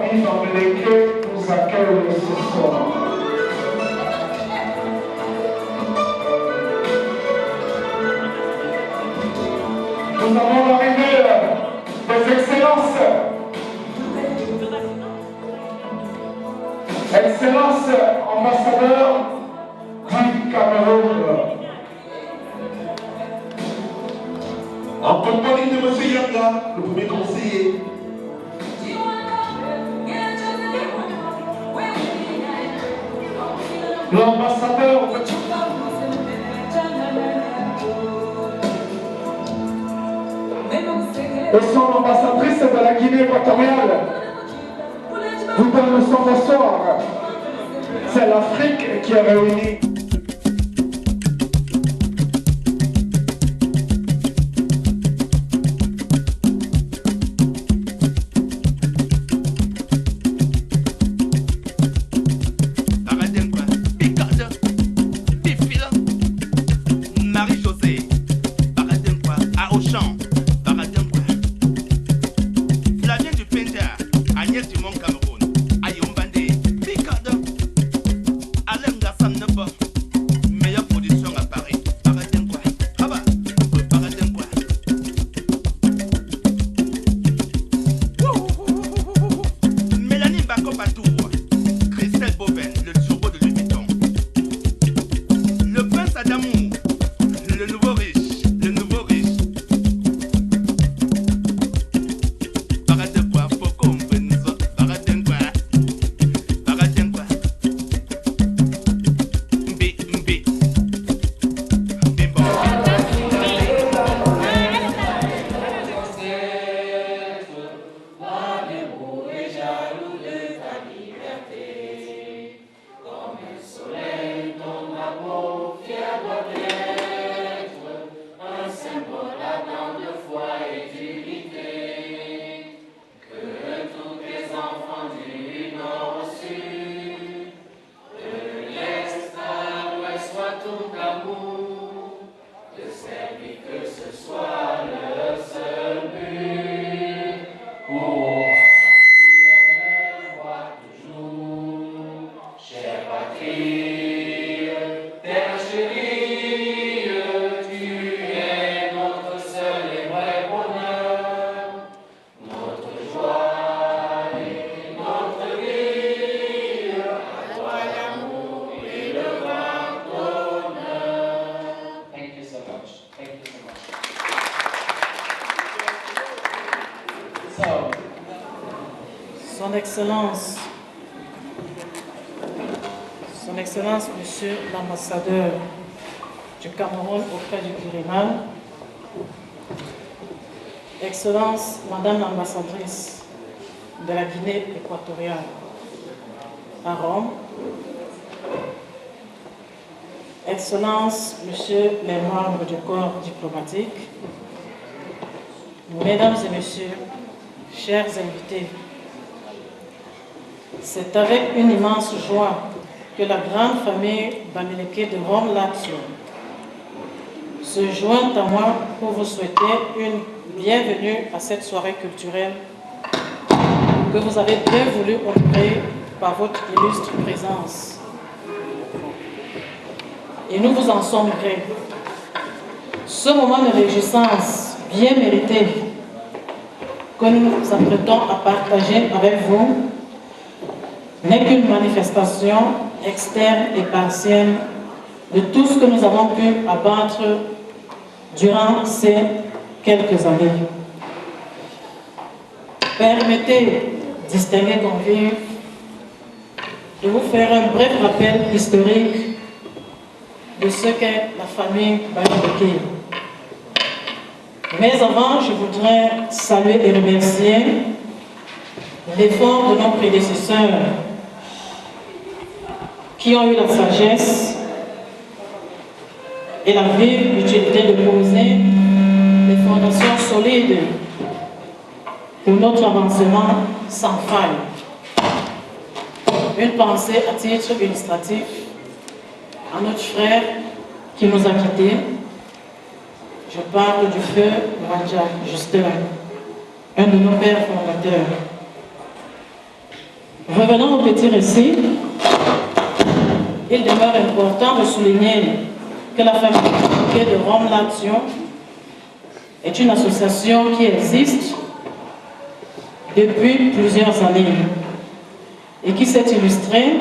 famille Bamileke nous accueille ce soir. Nous avons l'arrivée des excellences. Excellence ambassadeur du Cameroun. En compagnie de M. Yanga, le premier conseiller. L'ambassadeur et son ambassadrice de la Guinée équatoriale. Vous donne son bonsoir. C'est l'Afrique qui est réunie. Son Excellence, Monsieur l'ambassadeur du Cameroun auprès du Quirinal, Excellence, Madame l'ambassadrice de la Guinée équatoriale à Rome, Excellence, Monsieur les membres du corps diplomatique, Mesdames et Messieurs, chers invités, c'est avec une immense joie que la grande famille Bamileke de Rome Lazio se joint à moi pour vous souhaiter une bienvenue à cette soirée culturelle que vous avez bien voulu honorer par votre illustre présence. Et nous vous en sommes gré. Ce moment de réjouissance bien mérité que nous nous apprêtons à partager avec vous n'est qu'une manifestation externe et partielle de tout ce que nous avons pu abattre durant ces quelques années. Permettez, distingués convives, de vous faire un bref rappel historique de ce qu'est la famille Bamileke. Mais avant, je voudrais saluer et remercier l'effort de nos prédécesseurs qui ont eu la sagesse et la vive utilité de poser les fondations solides pour notre avancement sans faille. Une pensée à titre illustratif à notre frère qui nous a quittés. Je parle du feu Wanja Justin, un de nos pères fondateurs. Revenons au petit récit. Il demeure important de souligner que la famille de Rome Lazio est une association qui existe depuis plusieurs années et qui s'est illustrée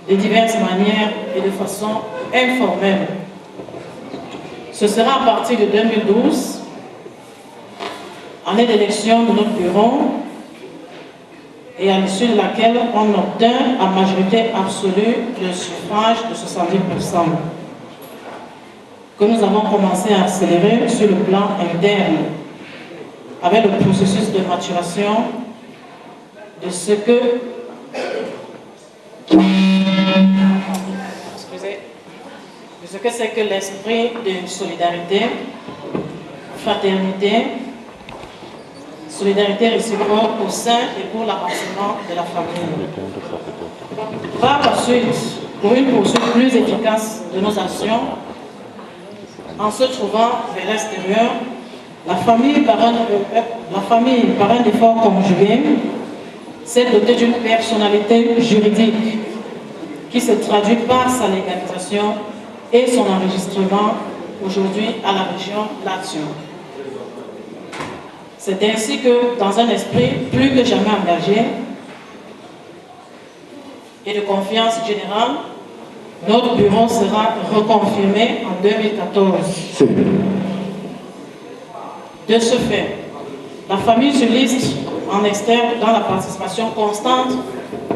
de diverses manières et de façon informelle. Ce sera à partir de 2012, année d'élection de notre bureau, et à l'issue de laquelle on obtint à majorité absolue le suffrage de 70%, que nous avons commencé à accélérer sur le plan interne, avec le processus de maturation de ce que c'est que l'esprit de solidarité, fraternité, solidarité réciproque au sein et pour l'avancement de la famille. Par la suite, pour une poursuite plus efficace de nos actions, en se trouvant vers l'extérieur, la famille, par un effort conjugué, s'est dotée d'une personnalité juridique qui se traduit par sa légalisation et son enregistrement aujourd'hui à la région Lazio. C'est ainsi que, dans un esprit plus que jamais engagé et de confiance générale, notre bureau sera reconfirmé en 2014. De ce fait, la famille se liste en externe dans la participation constante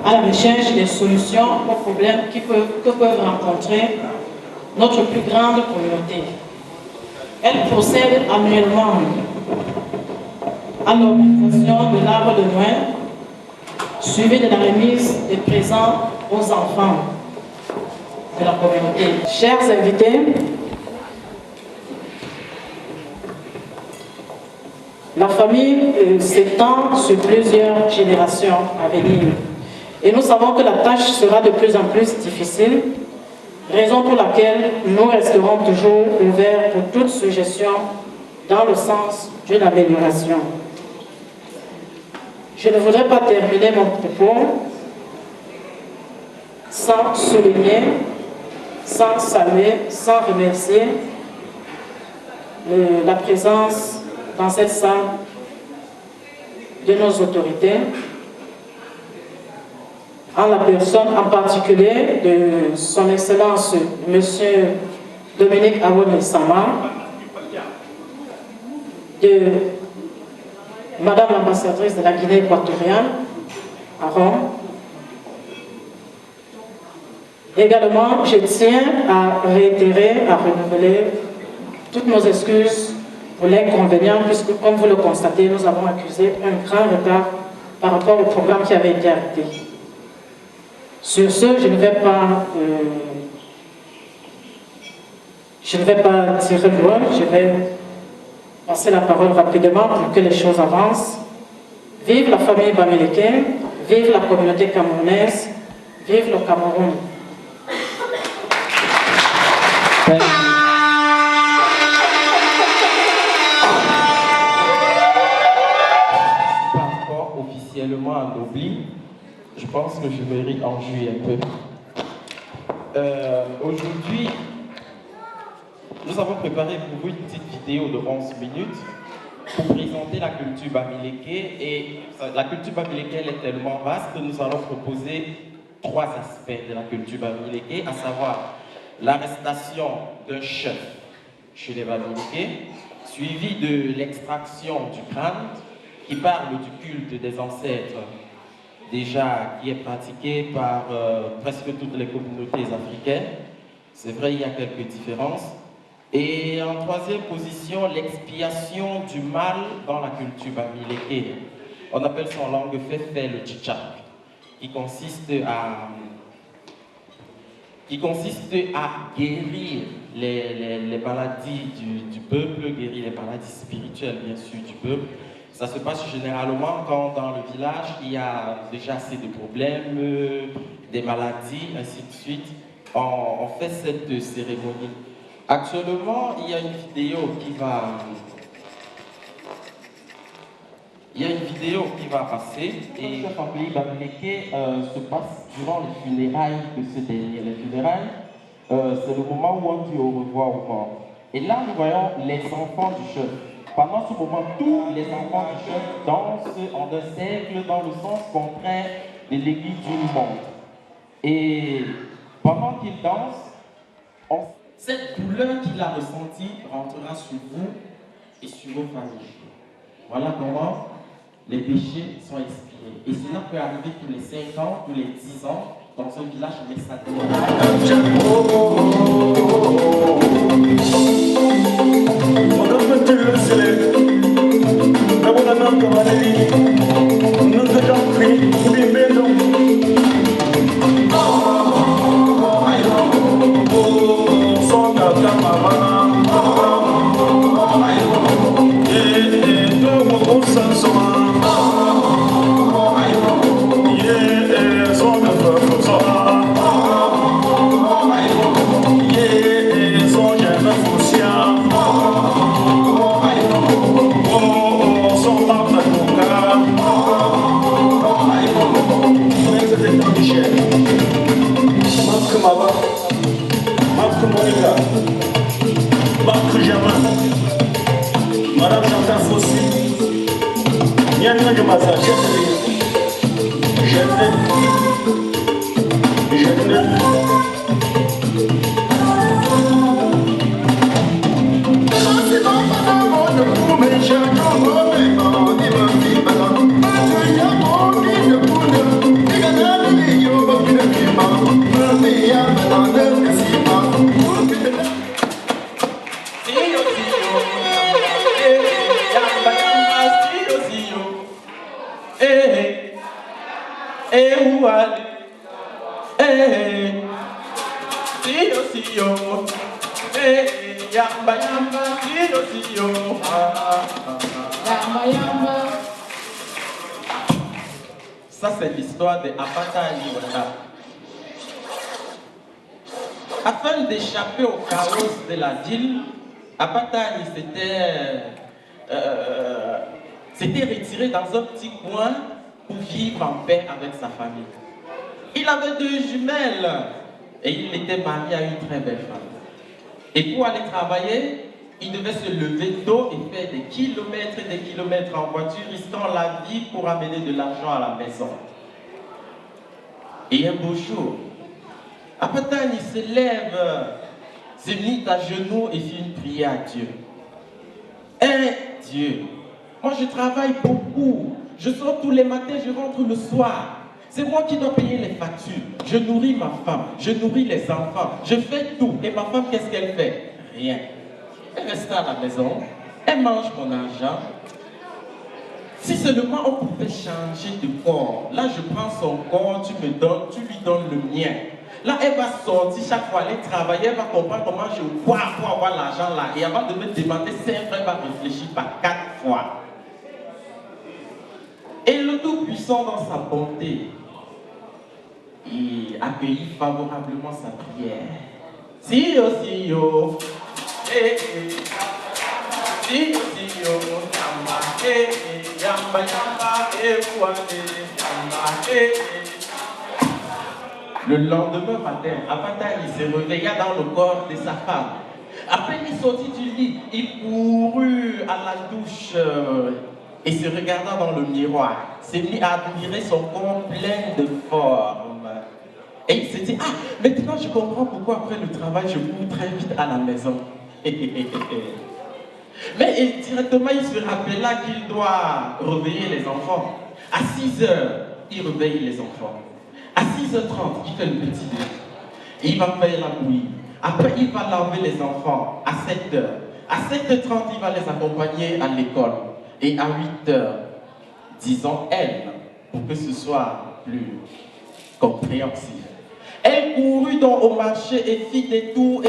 à la recherche des solutions aux problèmes que peuvent rencontrer notre plus grande communauté. Elle procède annuellement à l'organisation de l'arbre de Noël, suivi de la remise des présents aux enfants de la communauté. Chers invités, la famille s'étend sur plusieurs générations à venir. Et nous savons que la tâche sera de plus en plus difficile, raison pour laquelle nous resterons toujours ouverts pour toute suggestion dans le sens d'une amélioration. Je ne voudrais pas terminer mon propos sans souligner, sans saluer, sans remercier la présence dans cette salle de nos autorités, en la personne en particulier de son Excellence M. Dominique Awoni-Sama, de Madame l'ambassadrice de la Guinée équatoriale à Rome. Également, je tiens à réitérer, à renouveler toutes nos excuses pour l'inconvénient, puisque, comme vous le constatez, nous avons accusé un grand retard par rapport au programme qui avait été arrêté. Sur ce, je ne vais pas tirer loin, je vais passer la parole rapidement pour que les choses avancent. Vive la famille Bamileke, vive la communauté camerounaise, vive le Cameroun. Pas encore officiellement anobli, je pense que je mérite en jouer un peu. Aujourd'hui, nous avons préparé pour vous une petite vidéo de 11 minutes pour présenter la culture Bamileke. Et la culture Bamileke, elle est tellement vaste que nous allons proposer 3 aspects de la culture Bamileke, à savoir l'arrestation d'un chef chez les Bamileke, suivi de l'extraction du crâne, qui parle du culte des ancêtres, déjà qui est pratiqué par presque toutes les communautés africaines. C'est vrai, il y a quelques différences. Et en 3e position, l'expiation du mal dans la culture Bamileke. On appelle ça en langue féfé le tchitchak, qui consiste à guérir les maladies du peuple, guérir les maladies spirituelles, bien sûr, du peuple. Ça se passe généralement quand dans le village, il y a déjà assez de problèmes, des maladies, ainsi de suite. On fait cette cérémonie. Actuellement, il y a une vidéo Il y a une vidéo qui va passer et le famille Bamileke se passe durant les funérailles de ce dernier. Les funérailles, c'est le moment où on dit au revoir au mort. Et là, nous voyons les enfants du chef. Pendant ce moment, tous les enfants du chef dansent en un cercle dans le sens contraire de l'aiguille d'une montre. Et pendant qu'ils dansent, cette douleur qu'il a ressentie rentrera sur vous et sur vos familles. Voilà comment les péchés sont expirés. Et cela peut arriver tous les 5 ans, tous les 10 ans, dans un village messager. Madame Chantal Fossi, Yann de Massa, Ça, c'est l'histoire de Apata Aliwanda. Afin d'échapper au chaos de la ville, Apata Ali s'était retiré dans un petit coin pour vivre en paix avec sa famille. Il avait 2 jumelles et il était marié à une très belle femme. Et pour aller travailler, il devait se lever tôt et faire des kilomètres et des kilomètres en voiture, risquant la vie pour amener de l'argent à la maison. Et un beau jour, Apatan, il se lève, se mit à genoux et fit une prière à Dieu. Dieu, moi je travaille beaucoup, je sors tous les matins, je rentre le soir. C'est moi qui dois payer les factures. Je nourris ma femme, je nourris les enfants, je fais tout. Et ma femme, qu'est-ce qu'elle fait? Rien. Elle reste à la maison, elle mange mon argent. Si seulement on pouvait changer de corps, là je prends son corps, tu me donnes, tu lui donnes le mien. Là elle va sortir chaque fois, aller travailler, elle va comprendre comment je bois pour avoir l'argent là. Et avant de me demander 5 francs, elle va réfléchir par 4 fois. Et le Tout-Puissant dans sa bonté, il accueillit favorablement sa prière. Si yo, si yo. Le lendemain matin, Apata il se réveilla dans le corps de sa femme. Après il est sorti du lit, il courut à la douche et se regarda dans le miroir, s'est mis à admirer son corps plein de formes. Et il s'est dit, ah, maintenant je comprends pourquoi après le travail je cours très vite à la maison. Mais directement, il se rappela qu'il doit réveiller les enfants. À 6 heures, il réveille les enfants. À 6h30, il fait le petit déj. Il va faire la bouillie. Après, il va laver les enfants à 7 heures. À 7h30, il va les accompagner à l'école. Et à 8 heures, disons elle, pour que ce soit plus compréhensif. Elle courut donc au marché et fit des tours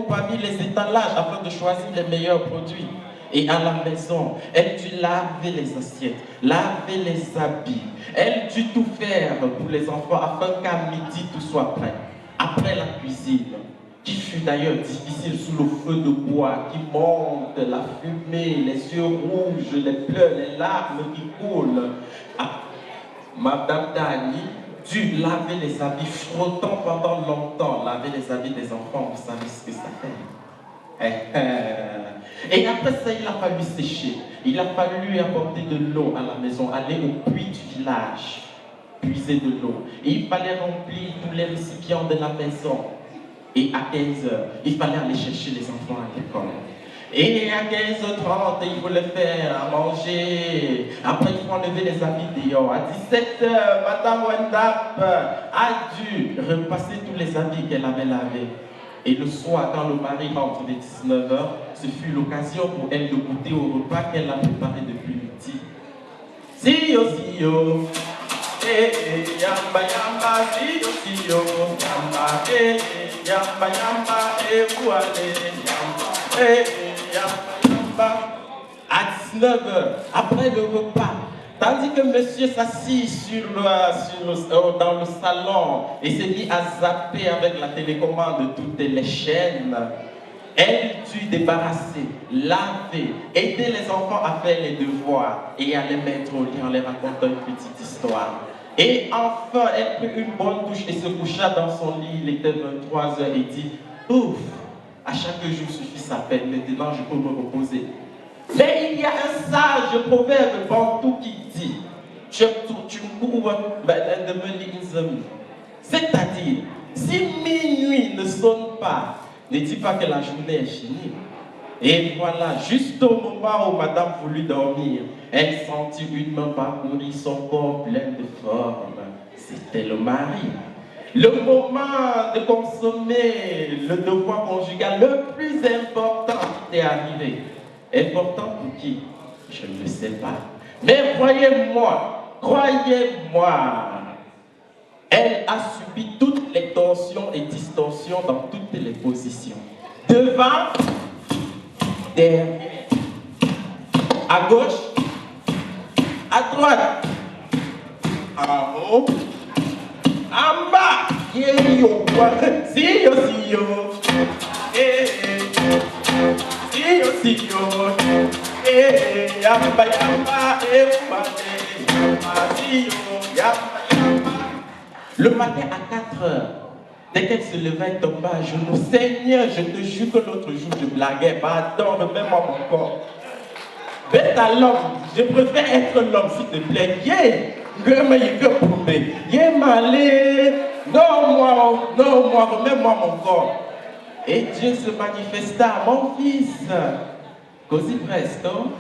parmi les étalages afin de choisir les meilleurs produits. Et à la maison, elle dut laver les assiettes, laver les habits. Elle dut tout faire pour les enfants afin qu'à midi tout soit prêt. Après la cuisine, qui fut d'ailleurs difficile sous le feu de bois, qui monte, la fumée, les yeux rouges, les pleurs, les larmes qui coulent. Ah, Madame Dani dut laver les habits frottants pendant longtemps, laver les habits des enfants, vous savez ce que ça fait. Et après ça, il a fallu sécher. Il a fallu apporter de l'eau à la maison, aller au puits du village, puiser de l'eau. Et il fallait remplir tous les récipients de la maison. Et à 15h, il fallait aller chercher les enfants à l'école. Et à 15h30, il voulait faire à manger. Après, il faut enlever les habits dehors. À 17h, Madame Wendap a dû repasser tous les habits qu'elle avait lavés. Et le soir, quand le mari rentre vers 19h, ce fut l'occasion pour elle de goûter au repas qu'elle a préparé depuis midi. Si yo, yamba yamba, si yo, yamba, yamba yamba, ouale, yamba, à 19h, après le repas, tandis que monsieur s'assit dans le salon et s'est mis à zapper avec la télécommande de toutes les chaînes, elle dut débarrasser, laver, aider les enfants à faire les devoirs et à les mettre au lit en les racontant une petite histoire. Et enfin, elle prit une bonne douche et se coucha dans son lit. Il était 23h et dit, ouf, à chaque jour suffit sa peine, maintenant je peux me reposer. Mais il y a un sage proverbe bantou qui dit, c'est-à-dire, si minuit ne sonne pas, ne dis pas que la journée est finie. Et voilà, juste au moment où madame voulut dormir, elle sentit une main parcourir son corps plein de formes. C'était le mari. Le moment de consommer le devoir conjugal le plus important est arrivé. Important pour qui? Je ne le sais pas. Mais croyez-moi, elle a subi toutes les torsions et distorsions dans toutes les positions. Devant, derrière, à gauche, à droite, en haut, en bas. Si yo, yamba yamba, le matin à 4h, dès qu'elle se levait, elle tombait à genoux. Seigneur, je te jure que l'autre jour je blaguais. Pardon, remets-moi mon corps. Bête à l'homme, je préfère être l'homme, s'il te plaît. Non, remets-moi mon corps. Et Dieu se manifesta, mon fils. Così presto,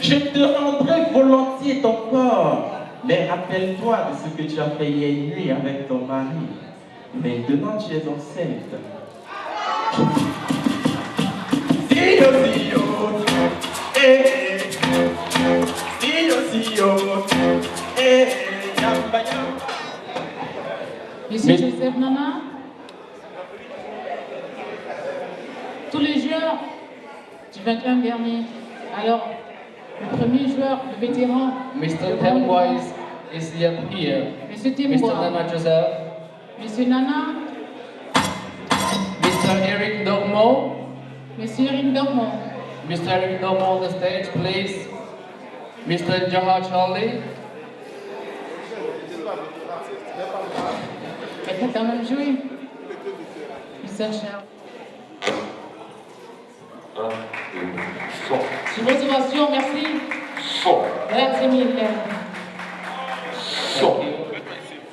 je te rendrai volontiers ton corps. Mais rappelle-toi de ce que tu as fait hier nuit avec ton mari. Maintenant tu es enceinte. Monsieur Joseph Nana, tous les joueurs du 21 dernier. Alors, le premier joueur, le vétéran. Mr. Tembois is yet here. Monsieur Mr. Timbois. Nana Joseph. Monsieur Nana. Mr. Eric Dogmo. Monsieur Eric Dormont. Mr. Eric Dogmo on the stage, please. Mr. Jahar Charlie. Elle peut quand même jouer. Monsieur Charles. Sur motivation, merci. Grazie mille.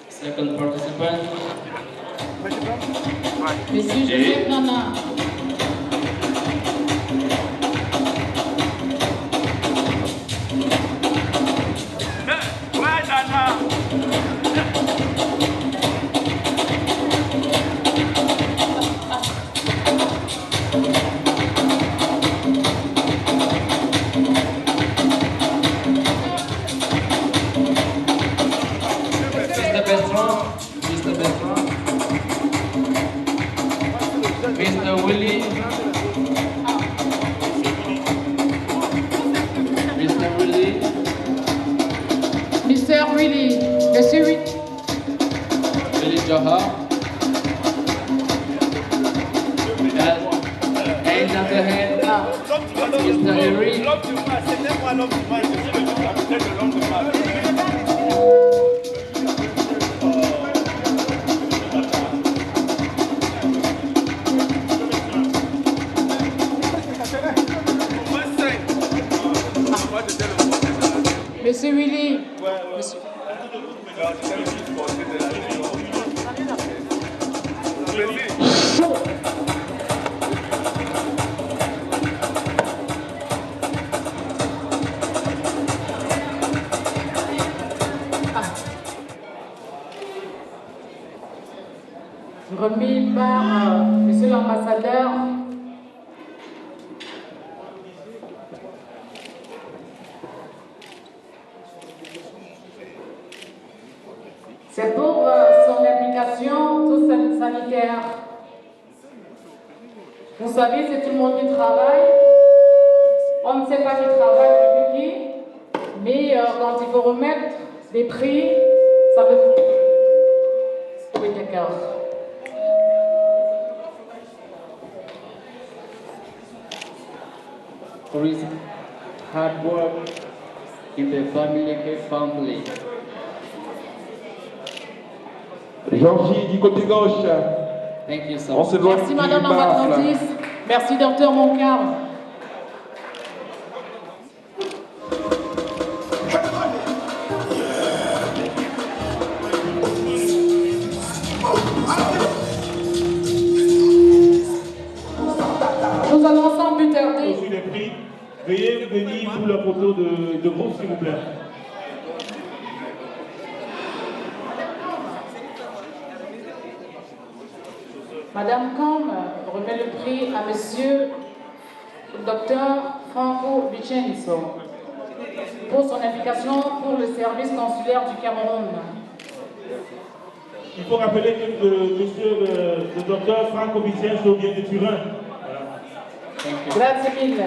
Second participant. Monsieur Joseph Nana. Mr. William Mr. Eric. Monsieur Willy. Monsieur- Remis par Monsieur l'ambassadeur. C'est pour son implication tout sanitaire. Vous savez, c'est tout le monde qui travaille. On ne sait pas qui travaille depuis qui, mais quand il faut remettre des prix, ça veut trouver quelqu'un. For his hard work in the family. Georgie du côté gauche. Thank you so On much. se doit Merci Madame l'ambassadrice. Merci Docteur Moncard. Nous allons sans plus tarder. Reçu les prix. Veuillez venir pour la photo de groupe, s'il vous plaît. Madame Com remet le prix à Monsieur le Docteur Franco Vicenzo pour son implication pour le service consulaire du Cameroun. Il faut rappeler que le docteur Franco Vicenzo vient de Turin. Voilà. Grazie mille,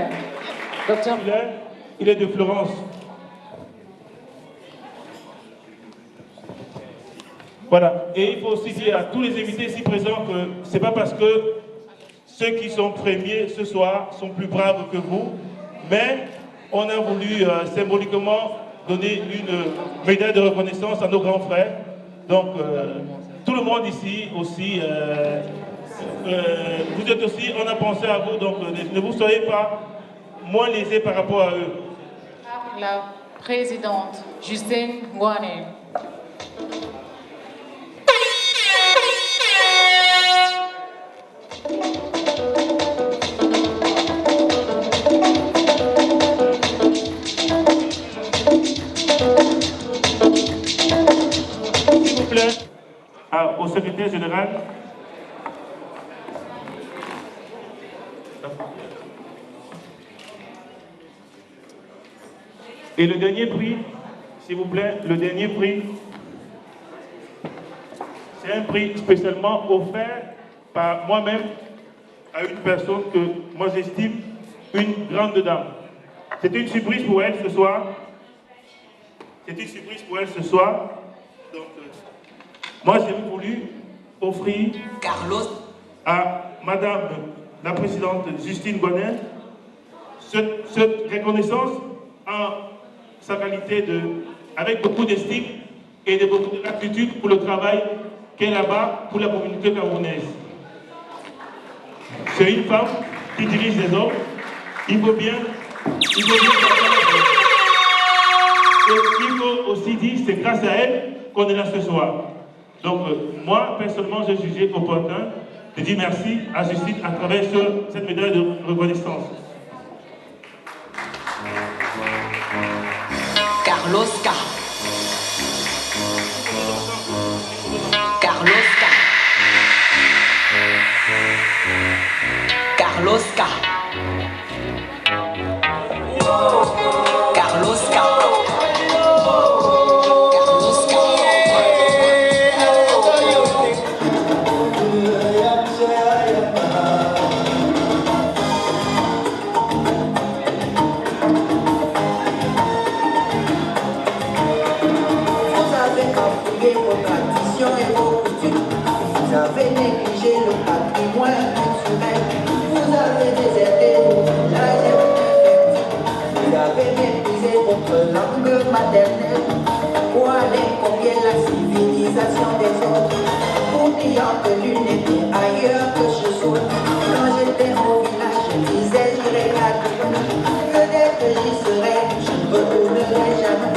Docteur. Il est de Florence. Voilà. Et il faut aussi dire à tous les invités ici présents que ce n'est pas parce que ceux qui sont premiers ce soir sont plus braves que vous, mais on a voulu symboliquement donner une médaille de reconnaissance à nos grands frères. Donc, tout le monde ici aussi, vous êtes aussi, on a pensé à vous, donc ne vous soyez pas moins lésés par rapport à eux. La présidente Justine Ngwane. S'il vous plaît, au secrétaire général. Et le dernier prix, s'il vous plaît, le dernier prix, c'est un prix spécialement offert par moi-même à une personne que moi j'estime une grande dame. C'est une surprise pour elle ce soir. C'est une surprise pour elle ce soir. Donc, moi j'ai voulu offrir à Madame la Présidente Justine Ngwane cette reconnaissance en sa qualité avec beaucoup d'estime et de beaucoup de gratitude pour le travail qu'elle a là-bas pour la communauté camerounaise. C'est une femme qui dirige les hommes. Il faut bien il faut aussi dire que c'est grâce à elle qu'on est là ce soir. Donc moi, personnellement, j'ai jugé opportun de dire merci à Justine à travers cette médaille de reconnaissance. Carlos K. Carlos K. Carlos K. Carlos K. Vous avez négligé le patrimoine culturel, vous avez déserté notre langue maternelle. Pour aller copier la civilisation des autres, oubliant que l'une était ailleurs que chez soi. Quand j'étais au village, je disais j'irai à l'école. Peut-être que j'y serai, je ne retournerai jamais.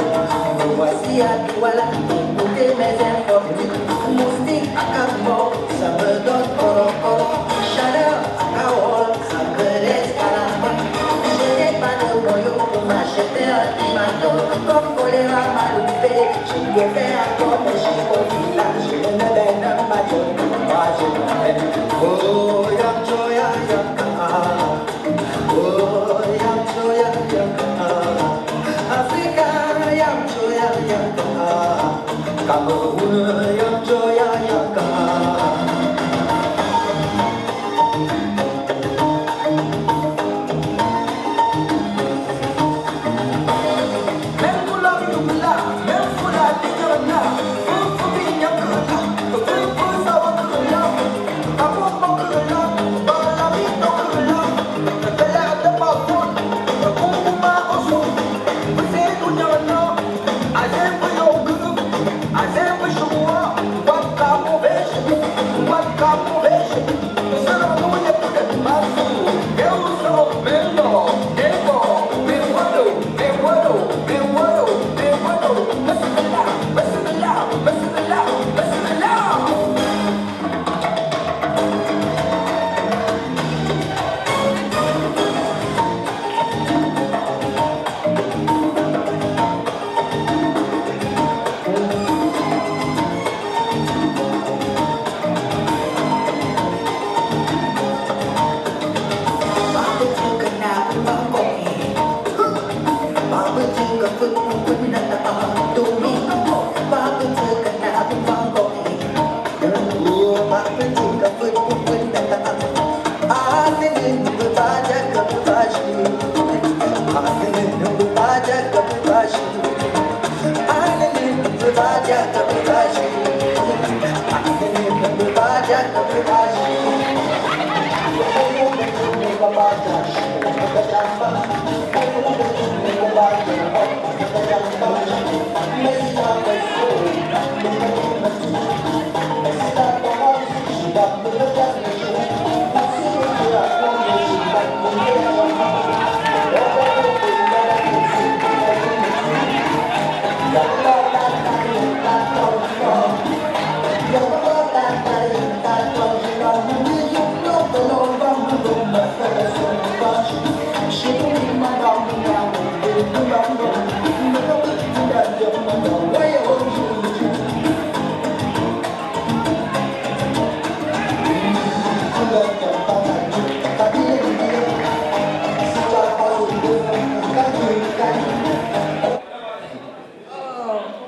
Me voici à Douala, écoutez mes infortunes. Moustique à Cap-Mort, ça me donne encore. Chaleur à Kaol, ça me laisse à la main. Je n'ai pas de moyens pour m'acheter un pimato. Comme choléra maloupé, je peux faire comme jusqu'au village. Je ne donne pas de moi, je m'appelle. Oh, yam joya yaka. Oh, yam joya yaka. Africa, yam joya yaka. Cameroun, yam joya yaka.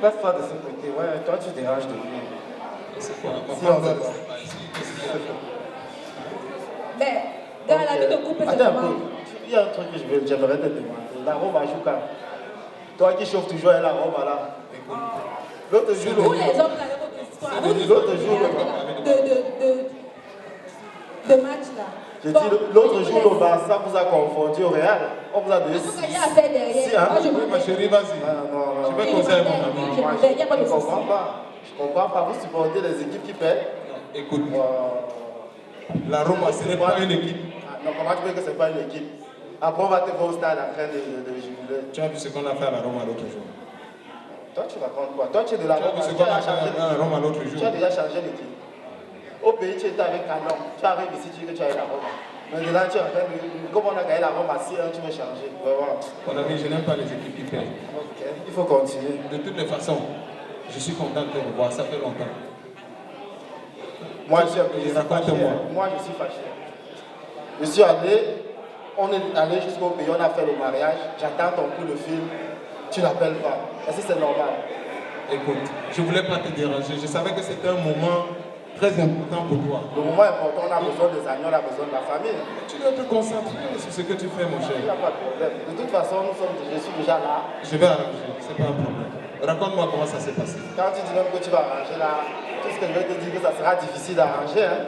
Passe-toi de ce côté, ouais, toi tu déranges de lui. C'est quoi? Si on se voit. Mais, dans la vie de couple, c'est Attends un peu, comment? il y a un truc que j'aimerais te demander. La robe à Jouka. Toi qui chauffes toujours la robe là. L'autre jour, Vous les hommes, là, votre histoire, vous l'autre jour, de match là. j'ai dit l'autre jour, le Barça vous a confondu au Real. On vous a donné 6. Vous voyez à faire derrière. Si, hein? Moi, je Oui, ma chérie, vas-y. Non. Je vais causer avec mon ami. Je m'en vais, il n'y a pas de Je souci. comprends pas. Je comprends pas. Vous supportez les équipes qui perdent. Écoute, la Roma, ce n'est pas une équipe. Non, comment tu veux que ce n'est pas une équipe? Après, on va te voir au stade en train de jubiler. Tu as vu ce qu'on a fait à la Roma l'autre jour. Toi, tu racontes quoi? Toi, tu es de la Tu as vu Roma. ce Tu qu'on a as fait à la Roma l'autre jour. Tu as déjà changé d'équipe. Au pays, tu étais avec Canon. Tu arrives ici, tu dis que tu as eu la Roma. Maintenant, tu es en train de. Comme on a gagné la Roma 6-1, tu veux changer. Voilà. Mon ami, je n'aime pas les équipes qui perdent. Ok, il faut continuer. De toutes les façons, je suis content de te revoir, ça fait longtemps. Moi, je suis fâché. Moi, je suis fâché. Je suis allé, on est allé jusqu'au pays, on a fait le mariage. J'attends ton coup de fil, tu n'appelles pas. Est-ce que c'est normal? Écoute, je ne voulais pas te déranger. Je savais que c'était un moment très important pour toi. Le moment important, on a besoin des amis, on a besoin de la famille. Tu dois te concentrer sur ce que tu fais, mon cher. Il n'y a pas de problème. De toute façon, je suis déjà là. Je vais arranger, c'est pas un problème. Raconte-moi comment ça s'est passé. Quand tu dis même que tu vas arranger là, tout ce que je vais te dire que ça sera difficile d'arranger. Hein?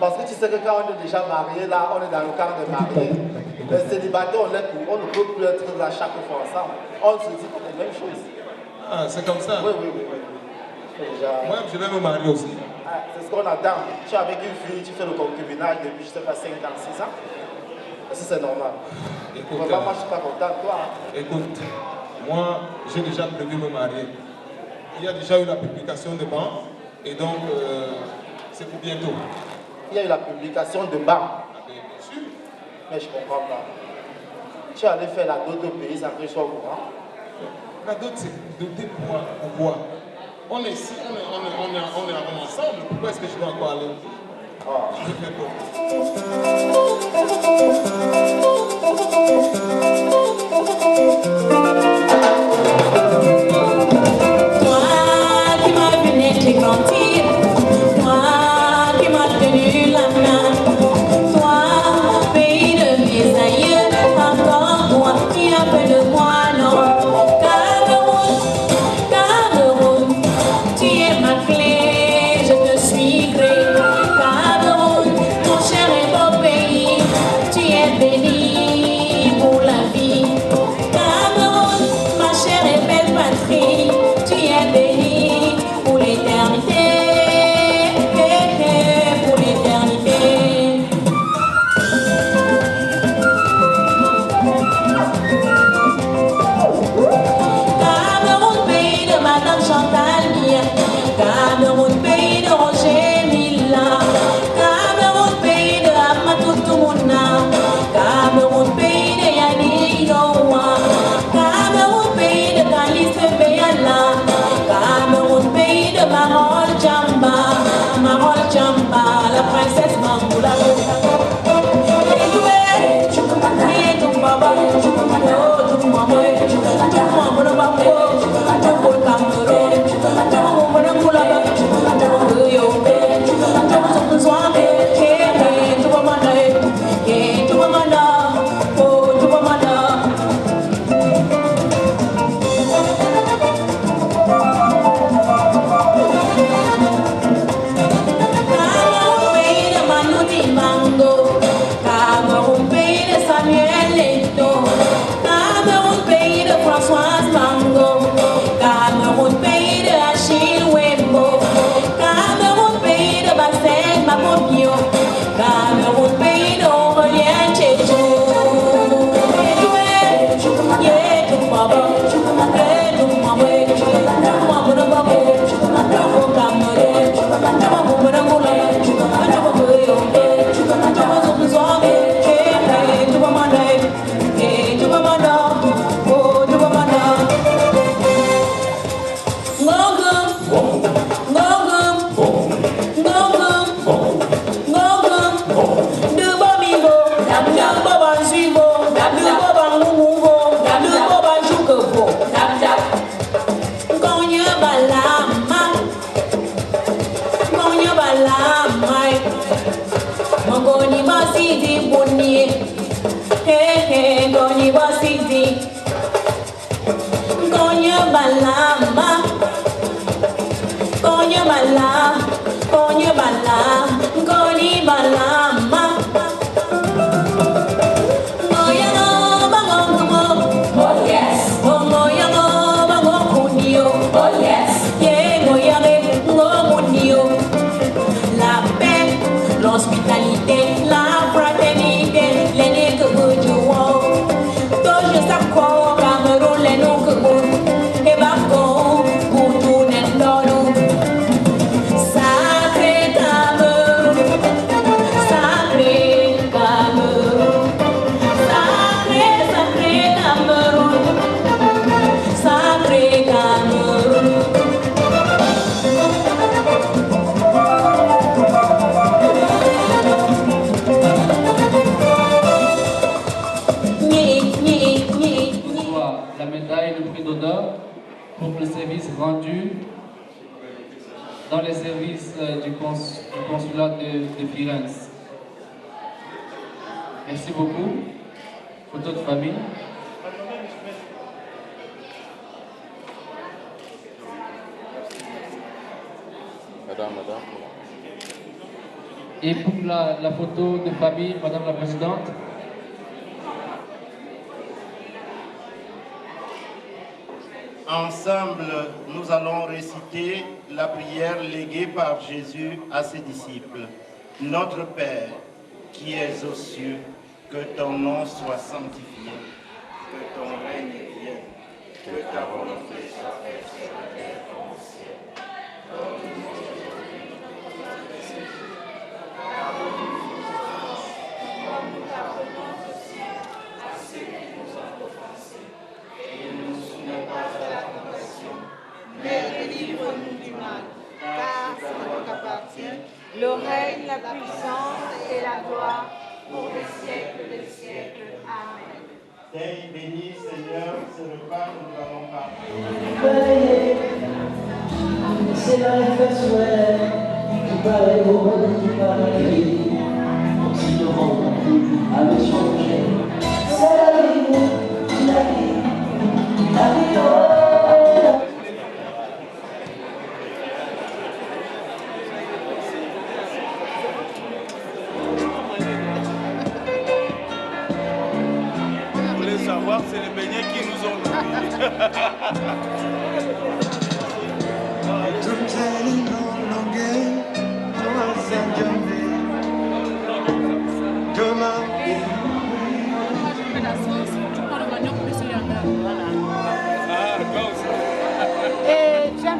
Parce que tu sais que quand on est déjà marié là, on est dans le cadre de marié. Les célibataires, on ne peut plus être là chaque fois ensemble. On se dit les mêmes choses. Ah, c'est comme ça? Oui, oui, oui. Moi, je vais me marier aussi. Ah, c'est ce qu'on attend. Tu es avec une fille, tu fais le concubinage depuis, je sais pas, 5 ans, 6 ans. Si c'est normal. Écoute, moi, je ne suis pas content, toi. Écoute, moi, j'ai déjà prévu me marier. Il y a déjà eu la publication de banc, et donc, c'est pour bientôt. Il y a eu la publication de banc. Bien sûr. Mais je ne comprends pas. Tu es allé faire la dot au pays sans que je sois au courant. La dot, c'est doté pourquoi? On est ici, on est ensemble. Pourquoi est-ce que je dois encore aller? Je fais quoi? Toi qui m'as vu naître et grandir, toi qui m'as tenu la main, toi, pays de mes aïeux, encore moi qui a fait de moi, non. Cameroun, tu es ma clé, je te suivrai. Cameroun, mon cher et beau pays, tu es béni pour la vie. Cameroun, ma chère et belle patrie, tu es béni pour l'éternité, pour l'éternité. Cameroun, pays de Madame Chantal Mia. Cameroun, pays de Roger Mila. Cameroun, pays de Amatou Toumouna. Cameroun, pays de Yannick Noah. Cameroun, pays de Calice Béala. Cameroun, pays de Marol Jamba. Marol Jamba, la princesse Mamboula. Cameroun, pays de Samuel Eto'o. Cameroun, pays de Françoise Mango. Cameroun, pays de Achille Wembo. Cameroun, pays de Basset Mapopio. Cameroun, pays de Aurélien Tchétchou. Goni basidi boni, goni basidi, gonya balama, gonya bala, gonya bala, goni balama. Goya no bangomo, oh yes. Goya no bangomunio, oh yes. Yeah, goya re ngomunio. La paix, l'hospitalité, la fraternité, les nègres que vous donc je sais quoi, Cameroun, les noms que vous, et Bako, pour tout n'est dans nous. Sacré Cameroun, sacré Cameroun, sacré, sacré Cameroun, sacré Cameroun. La médaille de prix d'honneur pour le service rendu dans les services du consulat de Firenze. Merci beaucoup. Photo de famille. Madame. Et pour la photo de famille, Madame la Présidente. Ensemble, nous allons réciter la prière léguée par Jésus à ses disciples. Notre Père, qui es aux cieux, que ton nom soit sanctifié, que ton règne vienne, que ta volonté soit faite sur la terre comme au ciel. Mais délivre-nous du mal, car c'est toi qu'appartient le règne, la puissance et la gloire pour les siècles des siècles. Amen. Béni Seigneur, c'est le pain que nous allons partager. C'est la réflexion, qui paraît beau, qui paraît gris, comme si le monde avait changé. C'est la vie, la vie, la vie. Vous voulez savoir, c'est les beignets qui nous ont Et tiens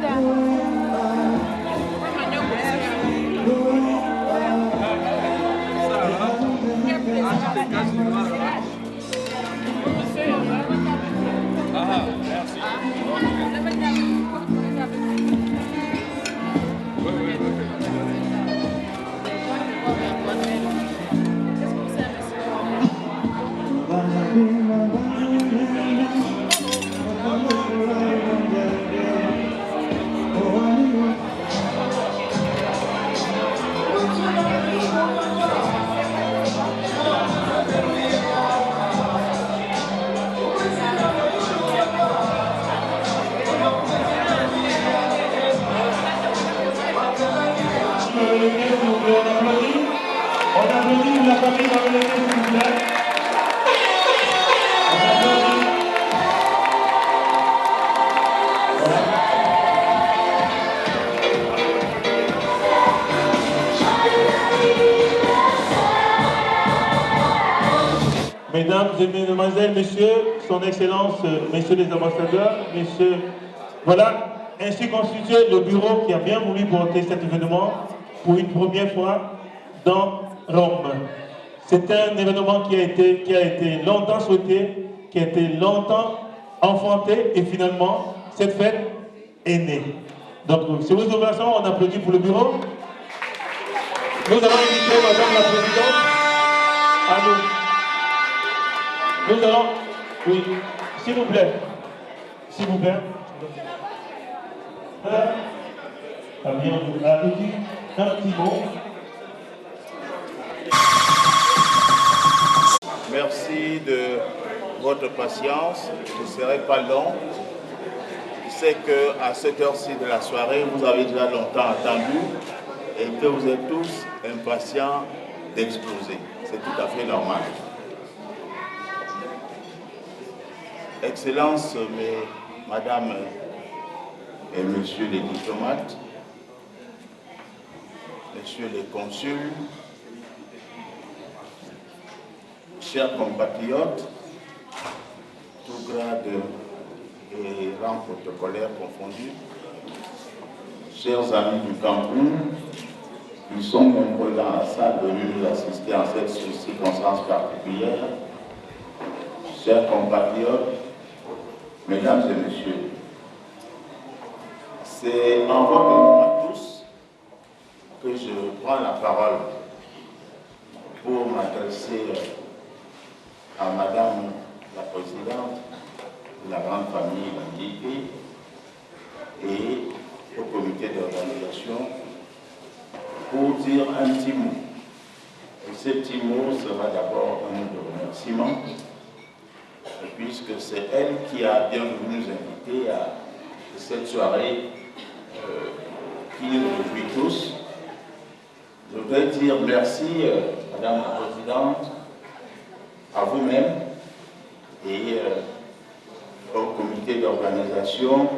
On applaudit la famille dans le s'il vous plaît. Mesdames et mesdemoiselles, messieurs, son excellence, messieurs les ambassadeurs, messieurs, voilà, ainsi constitué le bureau qui a bien voulu porter cet événement pour une première fois dans Rome. C'est un événement qui a été longtemps souhaité, qui a été longtemps enfanté et finalement, cette fête est née. Donc, si vous ouvrez ensemble, on applaudit pour le bureau. Nous allons inviter Madame la Présidente à nous. Nous allons, oui, s'il vous plaît, s'il vous plaît. Un petit mot. Merci de votre patience. Je ne serai pas long. Je sais qu'à cette heure-ci de la soirée, vous avez déjà longtemps attendu et que vous êtes tous impatients d'exploser. C'est tout à fait normal. Excellences, Madame et Messieurs les diplomates, Messieurs les consuls, chers compatriotes, tout grade et rang protocolaires confondus, chers amis du Cameroun, qui sont nombreux dans la salle venus nous assister en cette circonstance particulière, chers compatriotes, mesdames et messieurs, c'est en votre nom à tous que je prends la parole pour m'adresser à Madame la Présidente de la grande famille Bamileke et au comité d'organisation pour dire un petit mot. Et ce petit mot sera d'abord un mot de remerciement, puisque c'est elle qui a bien voulu nous inviter à cette soirée qui nous réjouit tous. Je voudrais dire merci, Madame la Présidente, à vous-même et au comité d'organisation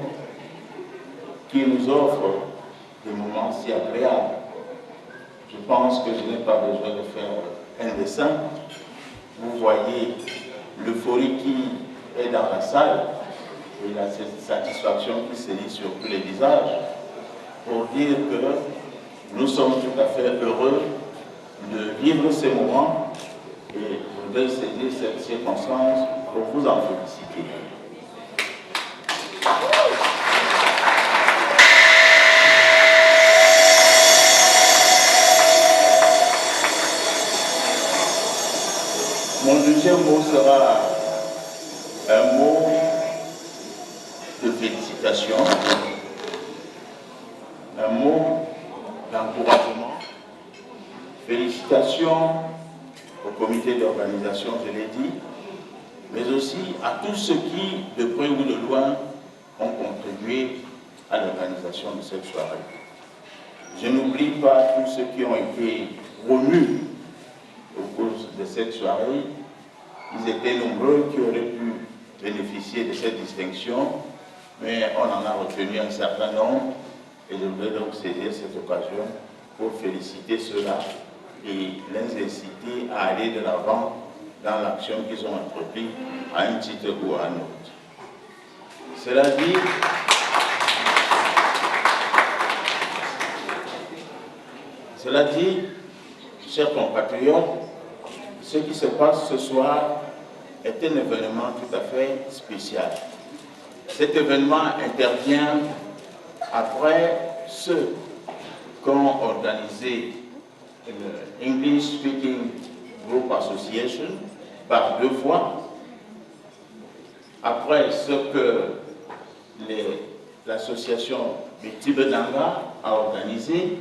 qui nous offre des moments si agréables. Je pense que je n'ai pas besoin de faire un dessin. Vous voyez l'euphorie qui est dans la salle et la satisfaction qui se lit sur tous les visages pour dire que nous sommes tout à fait heureux de vivre ces moments et je voudrais saisir cette circonstance pour vous en féliciter. Mon deuxième mot sera un mot de félicitation, un mot d'encouragement. Félicitations au comité d'organisation, je l'ai dit, mais aussi à tous ceux qui, de près ou de loin, ont contribué à l'organisation de cette soirée. Je n'oublie pas tous ceux qui ont été promus au cours de cette soirée. Ils étaient nombreux qui auraient pu bénéficier de cette distinction, mais on en a retenu un certain nombre et je voudrais donc saisir cette occasion pour féliciter ceux-là et les inciter à aller de l'avant dans l'action qu'ils ont entreprise à un titre ou à un autre. Cela dit, chers compatriotes, ce qui se passe ce soir est un événement tout à fait spécial. Cet événement intervient après ceux qu'ont organisé l'English Speaking Group Association par 2 fois, après ce que l'association Betibenanga a organisé,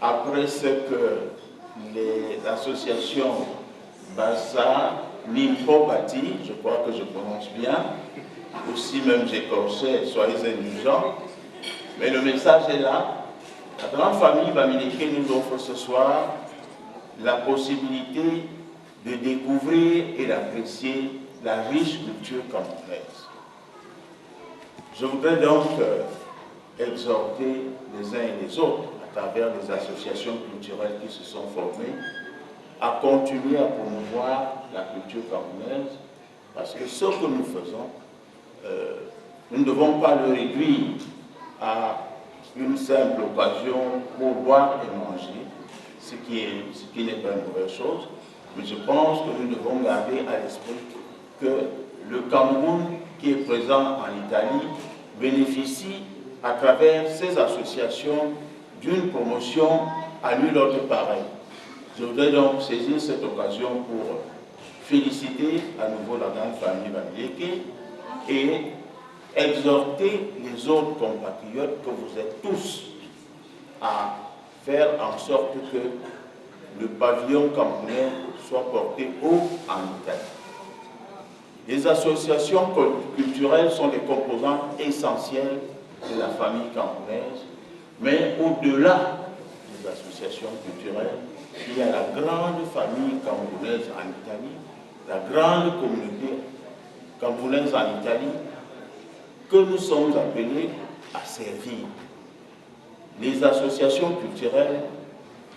après ce que l'association Bassa Nimpobati, je crois que je prononce bien, aussi même j'écorchais, soyez indulgents, mais le message est là. La grande famille Bamileke nous offre ce soir la possibilité de découvrir et d'apprécier la riche culture camerounaise. Je voudrais donc exhorter les uns et les autres, à travers les associations culturelles qui se sont formées, à continuer à promouvoir la culture camerounaise, parce que ce que nous faisons, nous ne devons pas le réduire à une simple occasion pour boire et manger, ce qui n'est pas une mauvaise chose, mais je pense que nous devons garder à l'esprit que le Cameroun qui est présent en Italie bénéficie à travers ces associations d'une promotion à nul autre pareil. Je voudrais donc saisir cette occasion pour féliciter à nouveau la grande famille Bamileke et exhorter les autres compatriotes que vous êtes tous à faire en sorte que le pavillon camerounais soit porté haut en Italie. Les associations culturelles sont des composantes essentielles de la famille camerounaise, mais au-delà des associations culturelles, il y a la grande famille camerounaise en Italie, la grande communauté camerounaise en Italie, que nous sommes appelés à servir. Les associations culturelles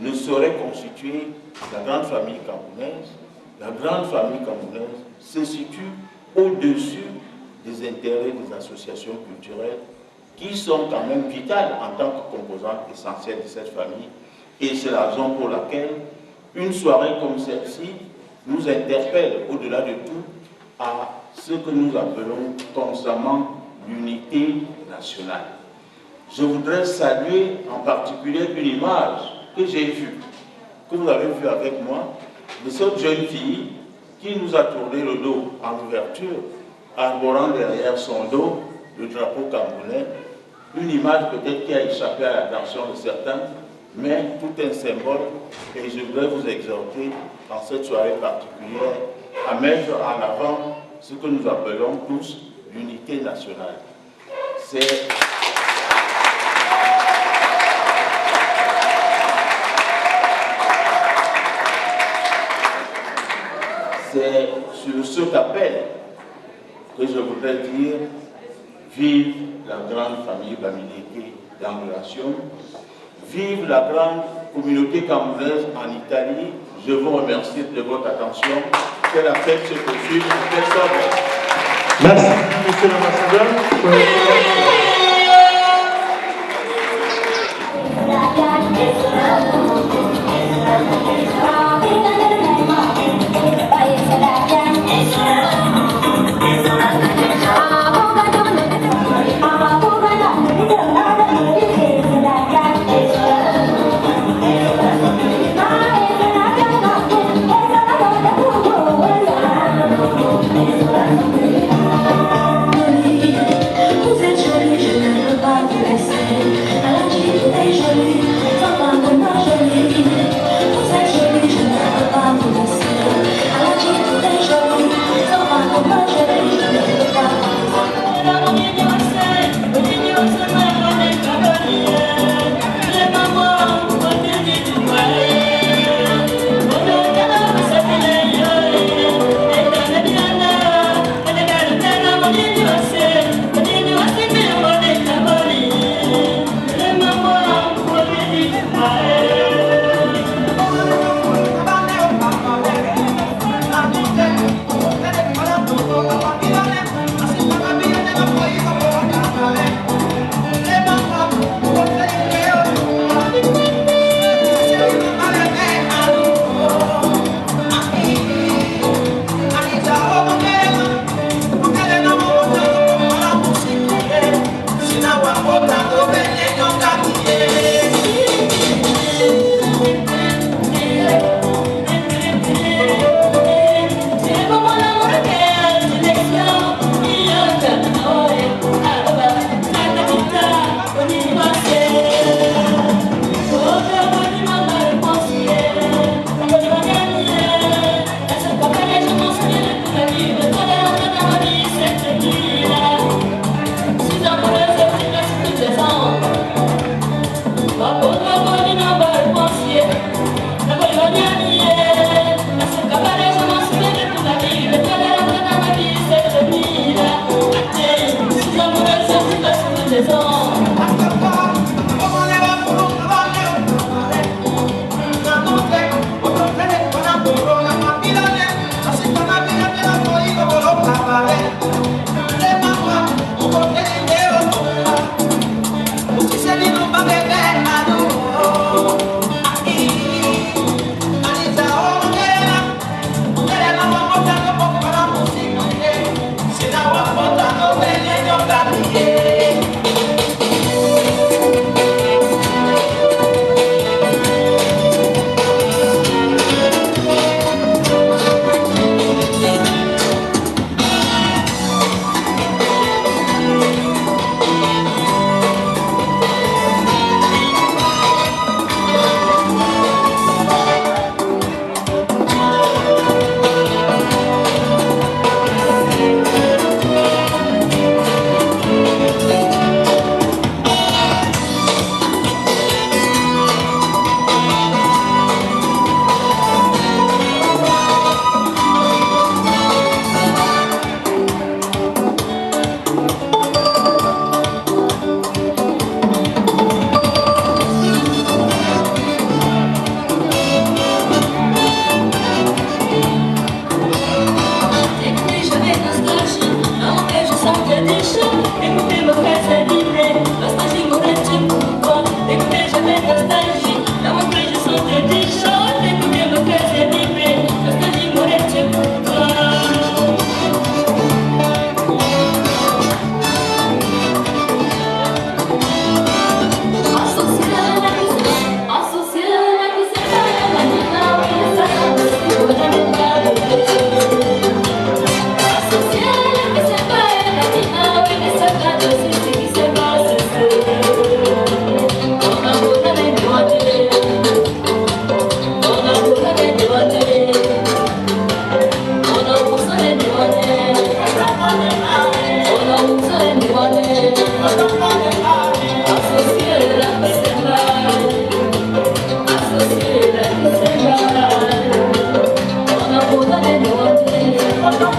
ne sauraient constituer la grande famille camerounaise. La grande famille camerounaise se situe au-dessus des intérêts des associations culturelles qui sont quand même vitales en tant que composantes essentielles de cette famille. Et c'est la raison pour laquelle une soirée comme celle-ci nous interpelle au-delà de tout à ce que nous appelons constamment l'unité nationale. Je voudrais saluer en particulier une image que j'ai vue, que vous avez vue avec moi, de cette jeune fille qui nous a tourné le dos en ouverture, arborant derrière son dos le drapeau camerounais. Une image peut-être qui a échappé à l'attention de certains, mais tout un symbole, et je voudrais vous exhorter en cette soirée particulière à mettre en avant ce que nous appelons tous l'unité nationale. C'est sur cet appel que je voudrais dire vive la grande famille Bamileke d'Angulation, vive la grande communauté camerounaise en Italie. Je vous remercie de votre attention. Que la fête se poursuive en telle sorte. Merci, monsieur l'ambassadeur.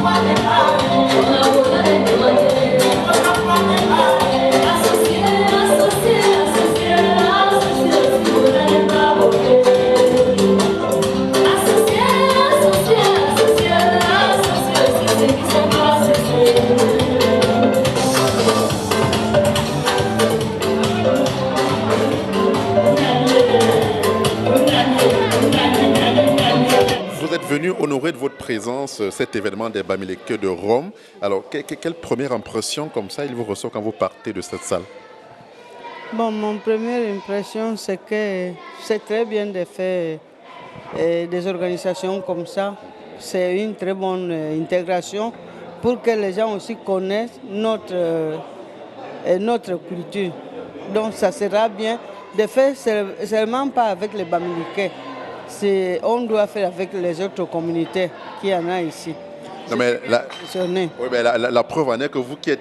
Thank you. Vous êtes venu honorer de votre présence cet événement des Bamileke de Rome. Alors, quelle première impression comme ça il vous ressort quand vous partez de cette salle? Bon, mon première impression, c'est que c'est très bien de faire des organisations comme ça. C'est une très bonne intégration pour que les gens aussi connaissent notre culture. Donc, ça sera bien de faire seulement pas avec les Bamileke. On doit faire avec les autres communautés qu'il y en a ici. Non, mais la preuve en est que vous qui êtes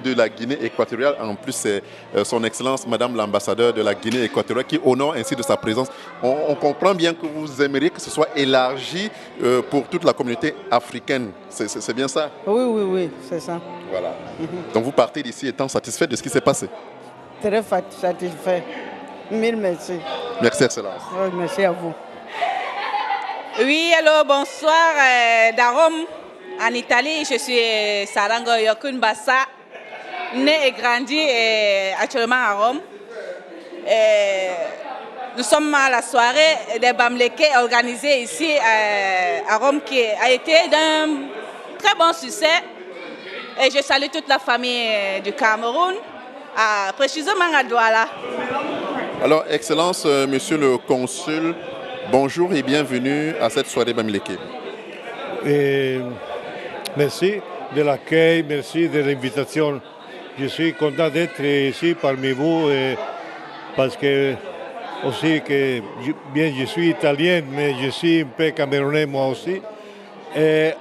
de la Guinée équatoriale, en plus c'est son Excellence Madame l'ambassadeur de la Guinée équatoriale qui honore ainsi de sa présence. On comprend bien que vous aimeriez que ce soit élargi pour toute la communauté africaine. C'est bien ça? Oui, c'est ça. Voilà. Donc vous partez d'ici étant satisfait de ce qui s'est passé? Très satisfait. Mille merci. Merci, Excellence. Oui, merci à vous. Oui, alors bonsoir d'Arome, en Italie. Je suis Sarango Yokun Bassa, née et grandie actuellement à Rome. Nous sommes à la soirée des Bamileke organisée ici à Rome qui a été d'un très bon succès. Et je salue toute la famille du Cameroun, précisément à Douala. Alors, Excellence, Monsieur le Consul, bonjour et bienvenue à cette soirée Bamileke. Merci de l'accueil, merci de l'invitation. Je suis content d'être ici parmi vous parce que aussi que bien je suis italien, mais je suis un peu camerounais moi aussi. Et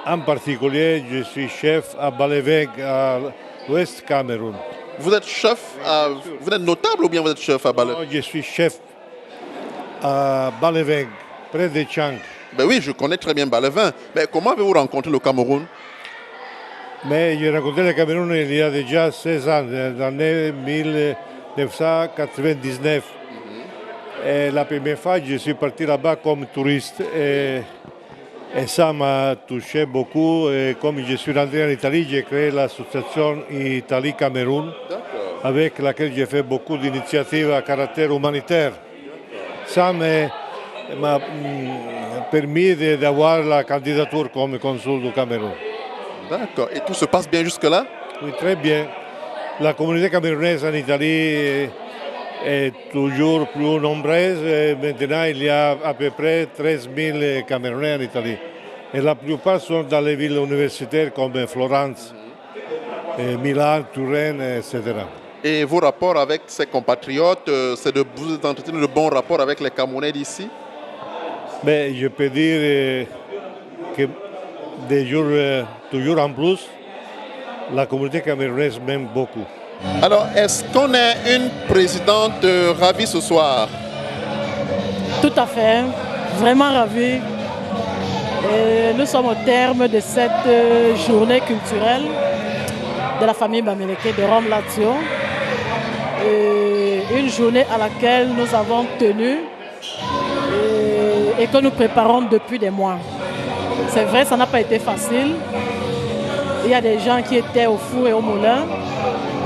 en particulier, je suis chef à Baleveg, à l'ouest Cameroun. Vous êtes chef, vous êtes notable ou bien vous êtes chef à Baleveg? Je suis chef à Baleveg, près de Tchang. Ben oui, je connais très bien Balevin. Mais comment avez-vous rencontré le Cameroun? Mais j'ai rencontré le Cameroun il y a déjà 16 ans, dans l'année 1999. Et la première fois, je suis parti là-bas comme touriste. Et ça m'a touché beaucoup. Et comme je suis rentré en Italie, j'ai créé l'association Italie-Cameroun, avec laquelle j'ai fait beaucoup d'initiatives à caractère humanitaire. Ça m'a permis d'avoir la candidature comme consul du Cameroun. D'accord. Et tout se passe bien jusque-là? Oui, très bien. La communauté camerounaise en Italie est toujours plus nombreuse. Maintenant, il y a à peu près 13 000 Camerounais en Italie. Et la plupart sont dans les villes universitaires comme Florence, Milan, Turin, etc. Et vos rapports avec ces compatriotes, vous entretenez de bons rapports avec les Camerounais d'ici? Mais je peux dire que toujours en plus, la communauté camerounaise m'aime beaucoup. Alors, est-ce qu'on est une présidente ravie ce soir? Tout à fait, vraiment ravie. Et nous sommes au terme de cette journée culturelle de la famille Bamileke de Rome Lazio. Une journée à laquelle nous avons tenu et que nous préparons depuis des mois. C'est vrai, ça n'a pas été facile. Il y a des gens qui étaient au four et au moulin.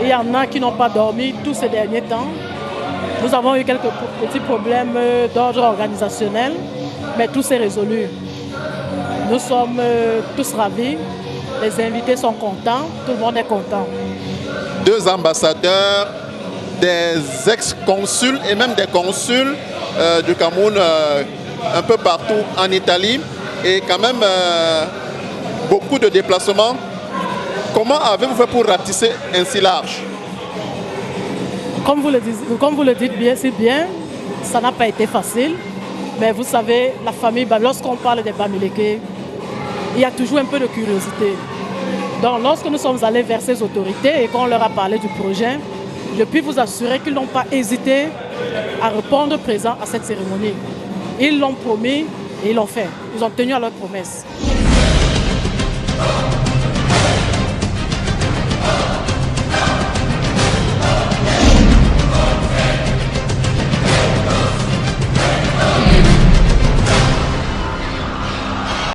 Il y en a qui n'ont pas dormi tous ces derniers temps. Nous avons eu quelques petits problèmes d'ordre organisationnel, mais tout s'est résolu. Nous sommes tous ravis. Les invités sont contents, tout le monde est content. Deux ambassadeurs, des ex-consuls et même des consuls du Cameroun un peu partout en Italie et quand même beaucoup de déplacements. Comment avez-vous fait pour ratisser ainsi large? Comme vous le dites bien, c'est bien, ça n'a pas été facile. Mais vous savez, la famille, lorsqu'on parle des Bamileke, il y a toujours un peu de curiosité. Donc lorsque nous sommes allés vers ces autorités et qu'on leur a parlé du projet, je puis vous assurer qu'ils n'ont pas hésité à répondre présent à cette cérémonie. Ils l'ont promis et ils l'ont fait. Ils ont tenu à leur promesse.